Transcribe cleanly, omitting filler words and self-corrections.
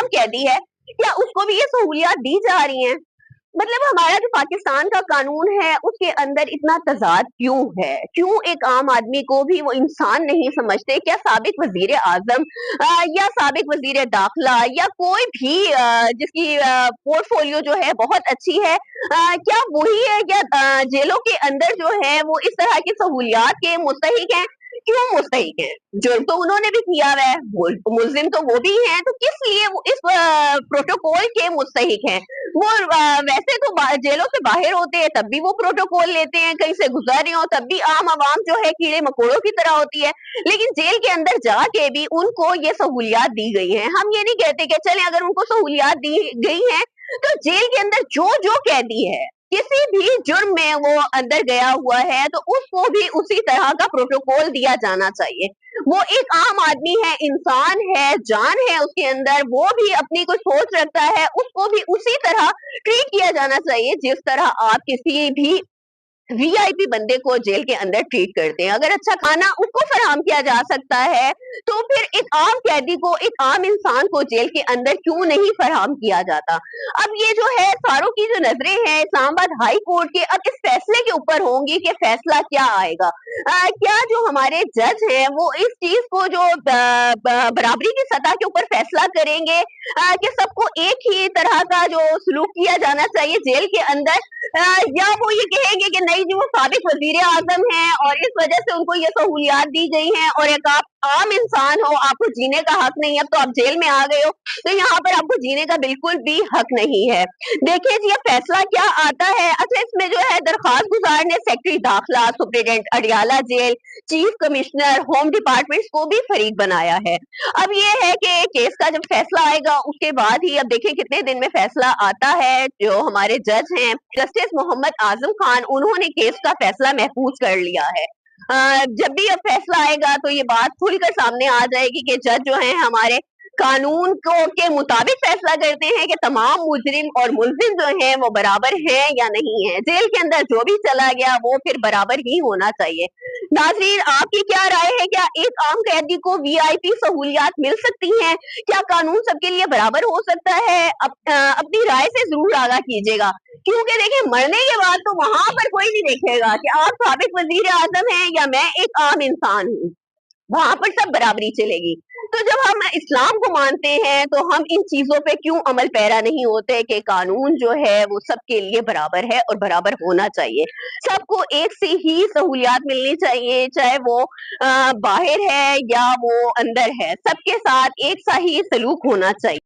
आम कैदी है, क्या उसको भी ये सहूलियात दी जा रही हैं? मतलब हमारा जो पाकिस्तान का कानून है उसके अंदर इतना तजाद क्यों है? क्यों एक आम आदमी को भी वो इंसान नहीं समझते? क्या साबिक वजीर आजम या साबिक वजीर दाखिला या कोई भी जिसकी पोर्टफोलियो जो है बहुत अच्छी है, क्या वही है या जेलों के अंदर जो है वो इस तरह की सहूलियात के मुस्तहिक हैं? क्यों मुस्तहिक है? जुर्म तो उन्होंने भी किया हुआ है, मुल्जिम तो वो भी हैं, तो किस लिए वो इस प्रोटोकॉल के मुस्तहिक हैं? वो वैसे तो जेलों से बाहर होते हैं तब भी वो प्रोटोकॉल लेते हैं, कहीं से गुजर रहे हो तब भी आम आवाम जो है कीड़े मकोड़ों की तरह होती है, लेकिन जेल के अंदर जाके भी उनको ये सहूलियात दी गई हैं। हम ये नहीं कहते कि चले अगर उनको सहूलियात दी गई हैं तो जेल के अंदर जो जो कैदी है किसी भी जुर्म में वो अंदर गया हुआ है तो उसको भी उसी तरह का प्रोटोकॉल दिया जाना चाहिए। वो एक आम आदमी है, इंसान है, जान है उसके अंदर, वो भी अपनी कोई सोच रखता है, उसको भी उसी तरह ट्रीट किया जाना चाहिए जिस तरह आप किसी भी वीआईपी बंदे को जेल के अंदर ट्रीट करते हैं। अगर अच्छा खाना उसको फराहम किया जा सकता है तो फिर एक आम कैदी को, एक आम इंसान को जेल के अंदर क्यों नहीं फराहम किया जाता? अब ये जो है सारों की जो नजरें हैं इस्लामाबाद हाई कोर्ट के अब इस फैसले के ऊपर होंगी कि फैसला क्या आएगा। क्या जो हमारे जज हैं वो इस चीज को जो बराबरी की सतह के ऊपर फैसला करेंगे कि सबको एक ही तरह का जो सलूक किया जाना चाहिए जेल के अंदर, या वो ये कहेंगे कि नहीं जी वो साबिक वजीर आजम हैं और इस वजह से उनको ये सहूलियात दी गई हैं और एक आप आम इंसान हो, आपको जीने का हक नहीं है, अब तो आप जेल में आ गए हो तो यहाँ पर आपको जीने का बिल्कुल भी हक नहीं है। देखिए जी ये फैसला क्या आता है। अच्छा इसमें जो है दरखास्त गुजार ने सेक्रेटरी दाखिला, सुप्रीडेंट अडियाला जेल, चीफ कमिश्नर, होम डिपार्टमेंट को भी फरीक बनाया है। अब ये है कि केस का जब फैसला आएगा उसके बाद ही अब देखिए कितने दिन में फैसला आता है। जो हमारे जज हैं जस्टिस मोहम्मद आजम खान, उन्होंने केस का फैसला महफूज कर लिया है। जब भी अब फैसला आएगा तो ये बात खुलकर सामने आ जाएगी कि जज जो हैं हमारे कानून को के मुताबिक फैसला करते हैं कि तमाम मुजरिम और मुल्जिम जो हैं वो बराबर हैं या नहीं है। जेल के अंदर जो भी चला गया वो फिर बराबर ही होना चाहिए। नाज़रीन आपकी क्या राय है? क्या एक आम कैदी को वीआईपी सहूलियात मिल सकती हैं? क्या कानून सबके लिए बराबर हो सकता है? अपनी राय से जरूर आगाह कीजिएगा, क्योंकि देखिए मरने के बाद तो वहां पर कोई नहीं देखेगा कि आप साबिक वजीर आजम हैं या मैं एक आम इंसान हूँ, वहां पर सब बराबरी चलेगी। तो जब हम इस्लाम को मानते हैं तो हम इन चीजों पे क्यों अमल पैरा नहीं होते कि कानून जो है वो सबके लिए बराबर है और बराबर होना चाहिए, सबको एक सी ही सहूलियात मिलनी चाहिए, चाहे वो बाहर है या वो अंदर है, सबके साथ एक सा ही सलूक होना चाहिए।